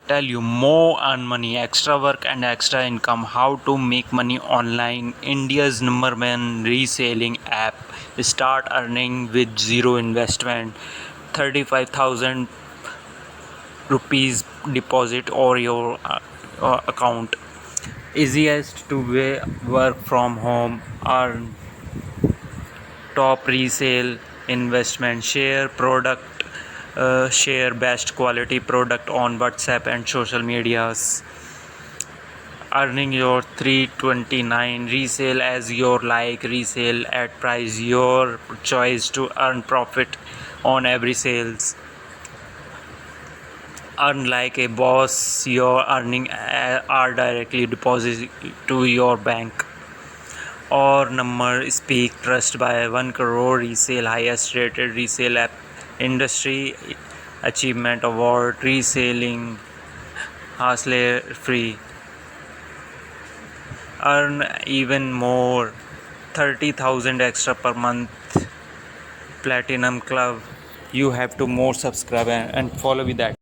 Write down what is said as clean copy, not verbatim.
tell you more earn money, extra work and extra income, how to make money online. India's number one reselling app. Start earning with zero investment. 35,000 rupees deposit or your account. Easiest to work from home. Earn top resale investment. Share best quality product on WhatsApp and social medias. Earning your 329 resale as your like resale at price your choice to earn profit on every sales. Earn like a boss, your earning are directly deposited to your bank. Or number speak trust by 1 crore resale, highest rated resale app, industry achievement award, reselling hassle free. Earn even more, 30,000 extra per month, platinum club. You have to more subscribe and follow with that.